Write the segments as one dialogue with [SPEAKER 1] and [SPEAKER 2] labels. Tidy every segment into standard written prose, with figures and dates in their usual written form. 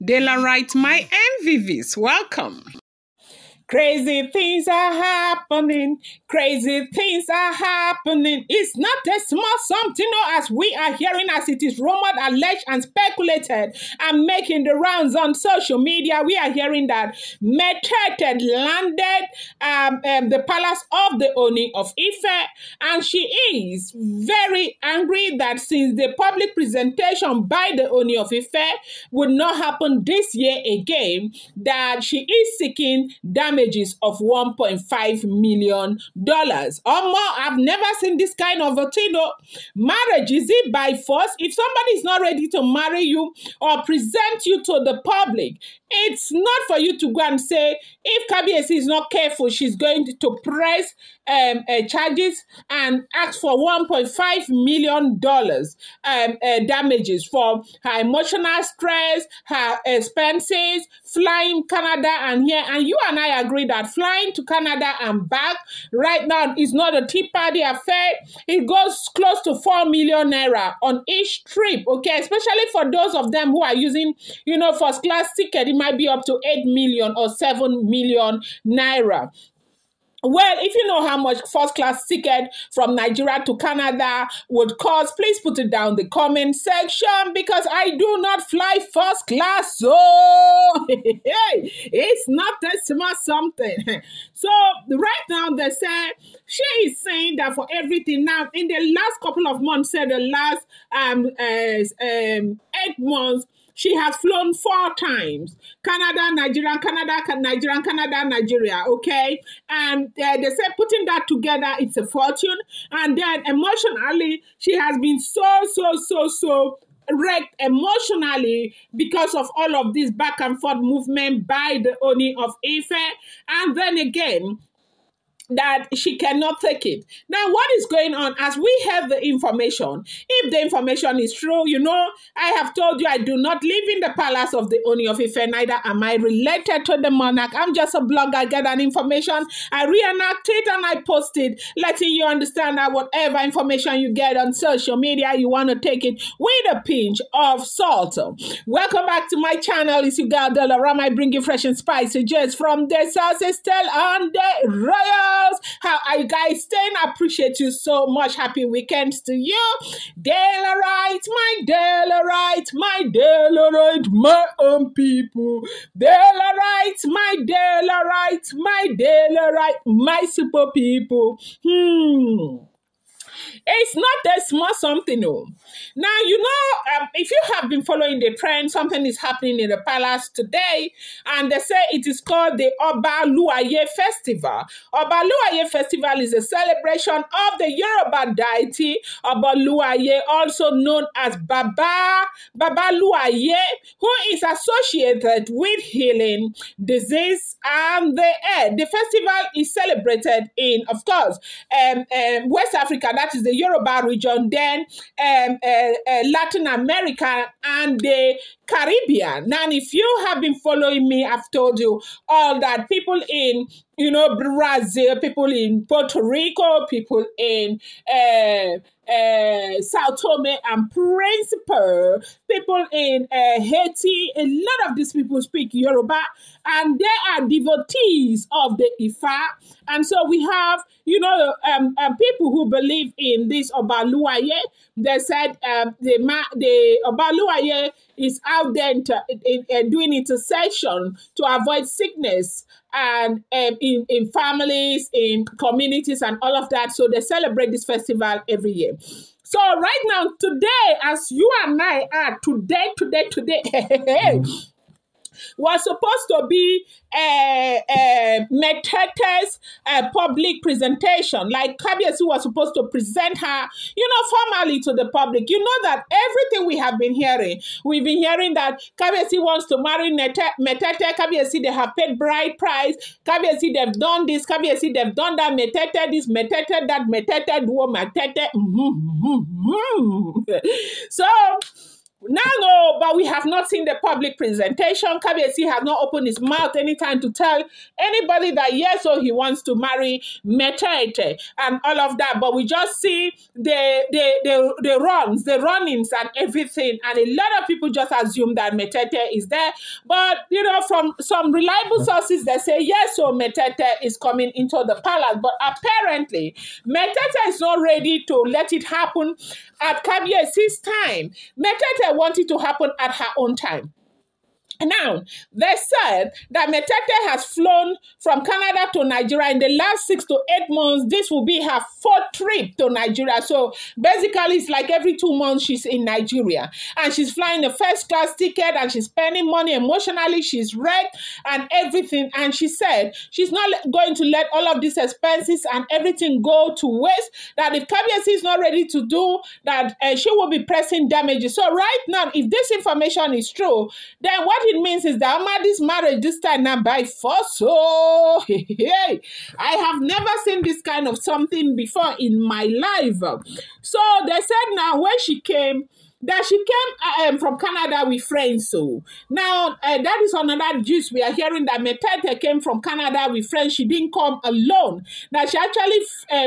[SPEAKER 1] Daylight, my MVVs, welcome.
[SPEAKER 2] Crazy things are happening. Crazy things are happening. It's not a small something, as we are hearing, as it is rumored, alleged, and speculated, and making the rounds on social media. We are hearing that Metete landed the palace of the Ooni of Ife, and she is very angry that since the public presentation by the Ooni of Ife would not happen this year again, that she is seeking damages of $1.5 million. Or more, I've never seen this kind of a thing. Marriage, is it by force? If somebody is not ready to marry you or present you to the public, it's not for you to go and say, if Kabiyesi is not careful, she's going to press charges and ask for $1.5 million damages for her emotional stress, her expenses, flying Canada and here. And you and I agree that flying to Canada and back right now is not a tea party affair. It goes close to 4 million naira on each trip, okay? Especially for those of them who are using, first class ticket, it might be up to 8 million or 7 million naira. Well, if you know how much first-class ticket from Nigeria to Canada would cost, please put it down in the comment section, because I do not fly first class, so it's not a small something. So right now they say she is saying that for everything now in the last couple of months, the last 8 months, she has flown 4 times. Canada, Nigeria, Canada, Nigeria, Canada, Nigeria, okay? And they say putting that together, it's a fortune. And then emotionally, she has been so wrecked emotionally because of all of this back and forth movement by the Ooni of Ife. And then again, that she cannot take it. Now, what is going on? As we have the information, if the information is true, I have told you I do not live in the palace of the Ooni of Ife, neither am I related to the monarch. I'm just a blogger. I get an information, I reenact it, and I post it, letting you understand that whatever information you get on social media, you want to take it with a pinch of salt. Welcome back to my channel. It's your girl, Delaram. I bring you fresh and spicy just from the sources, tell on the royal. How are you guys staying? I appreciate you so much. Happy weekends to you. Daylight, my own people. Daylight, my super people. It's not a small something, no. Now, if you have been following the trend, something is happening in the palace today, and they say it is called the Oba Luaye Festival. Oba Luaye Festival is a celebration of the Yoruba deity Oba Luaye, also known as Baba Luaye, who is associated with healing, disease, and the air. The festival is celebrated in, of course, West Africa, that is the Yoruba region, then Latin America, and the Caribbean. Now, if you have been following me, I've told you all that people in Brazil, people in Puerto Rico, people in Sao Tome and Principe, people in Haiti, a lot of these people speak Yoruba, and they are devotees of the Ifa. And so we have, people who believe in this Oba Luaye. They said the Oba Luaye is out there doing intercession to avoid sickness and in families, in communities, and all of that. So they celebrate this festival every year. So right now, today, as you and I are today, was supposed to be Metete's public presentation. Like Kabiyesi was supposed to present her, formally to the public. You know that everything we have been hearing, we've been hearing that Kabiyesi wants to marry Metete, Kabiyesi, they have paid bride price, Kabiyesi, they've done this, Kabiyesi, they've done that, Metete, this, Metete, that, Metete, duo, Metete. So Now, no, but we have not seen the public presentation. Kabiyesi has not opened his mouth anytime to tell anybody that yes, so he wants to marry Metete and all of that. But we just see the runnings and everything. And a lot of people just assume that Metete is there. But, you know, from some reliable sources, they say yes, so Metete is coming into the palace. But apparently, Metete is not ready to let it happen at Kabiyesi's time. Metete wanted to happen at her own time. Now, they said that Metete has flown from Canada to Nigeria in the last 6 to 8 months. This will be her 4th trip to Nigeria. So basically, it's like every 2 months she's in Nigeria. And she's flying a first-class ticket and she's spending money emotionally. She's wrecked and everything. And she said she's not going to let all of these expenses and everything go to waste. That if Kabiyesi is not ready to do that, she will be pressing damages. So right now, if this information is true, then what it means is that Amadi's marriage this time now by force. So hey, I have never seen this kind of something before in my life. So they said now when she came, that she came from Canada with friends. So now that is another gist. We are hearing that Metete came from Canada with friends. She didn't come alone. Now she actually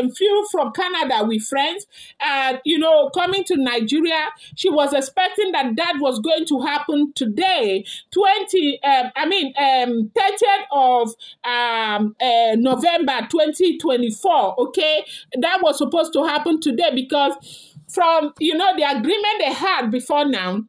[SPEAKER 2] flew from Canada with friends. And, you know, coming to Nigeria, she was expecting that was going to happen today, 30th of November 2024. Okay, that was supposed to happen today because from, you know, the agreement they had before now,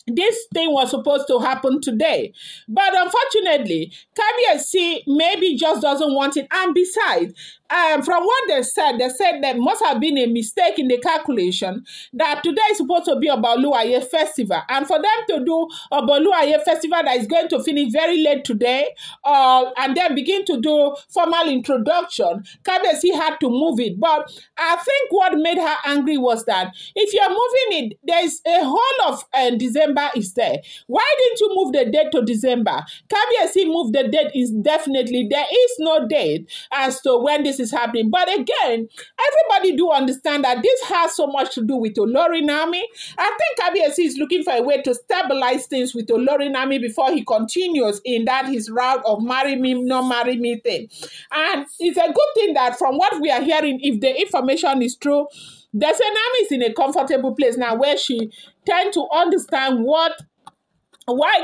[SPEAKER 2] this thing was supposed to happen today. But unfortunately, Kabiyesi maybe just doesn't want it. And besides, from what they said there must have been a mistake in the calculation that today is supposed to be a Oluwaye festival. And for them to do a Oluwaye festival that is going to finish very late today, and then begin to do formal introduction, Kabiyesi had to move it. But I think what made her angry was that if you're moving it, there's a whole of December is there. Why didn't you move the date to December? Kabiyesi moved the date indefinitely. There is no date as to when this is happening. But again, everybody do understand that this has so much to do with Olori Naomi. I think Kabiyesi is looking for a way to stabilize things with Olori Naomi before he continues in that his route of marry me, no marry me thing. And it's a good thing that from what we are hearing, if the information is true, the Naomi is in a comfortable place now where she tend to understand why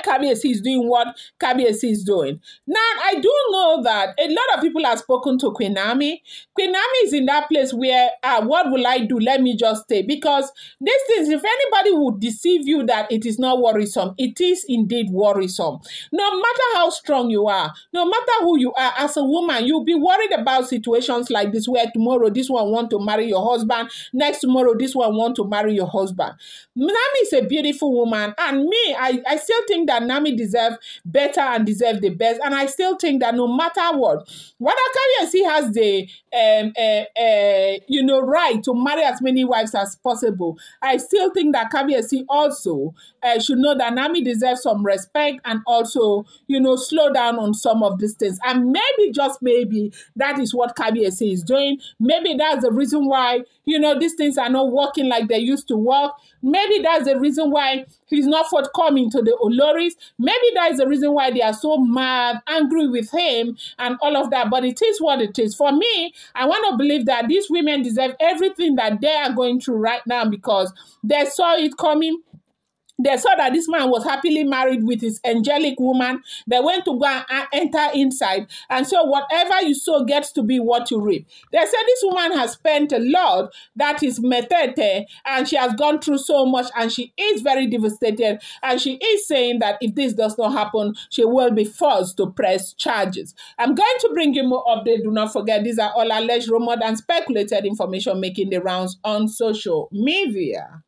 [SPEAKER 2] Kabiyesi is doing what Kabiyesi is doing. Now, I do know that a lot of people have spoken to Queen Naomi. Queen Naomi is in that place where, what will I do? Let me just stay. Because these things, if anybody would deceive you that it is not worrisome, it is indeed worrisome. No matter how strong you are, no matter who you are, as a woman, you'll be worried about situations like this where tomorrow this one want to marry your husband, next tomorrow this one want to marry your husband. Naomi is a beautiful woman, and me, I still think that Naomi deserves better and deserves the best. And I still think that no matter what, whether Kabiyesi has the right to marry as many wives as possible, I still think that Kabiyesi also should know that Naomi deserves some respect and also, slow down on some of these things. And maybe, just maybe, that is what Kabiyesi is doing. Maybe that's the reason why, these things are not working like they used to work. Maybe that's the reason why he's not forthcoming to the Oloris. Maybe that is the reason why they are so mad, angry with him and all of that. But it is what it is. For me, I want to believe that these women deserve everything that they are going through right now because they saw it coming. They saw that this man was happily married with his angelic woman. They went to go and enter inside. And so whatever you sow gets to be what you reap. They said this woman has spent a lot, that is Metete, and she has gone through so much and she is very devastated. And she is saying that if this does not happen, she will be forced to press charges. I'm going to bring you more updates. Do not forget, these are all alleged, rumored, and speculated information making the rounds on social media.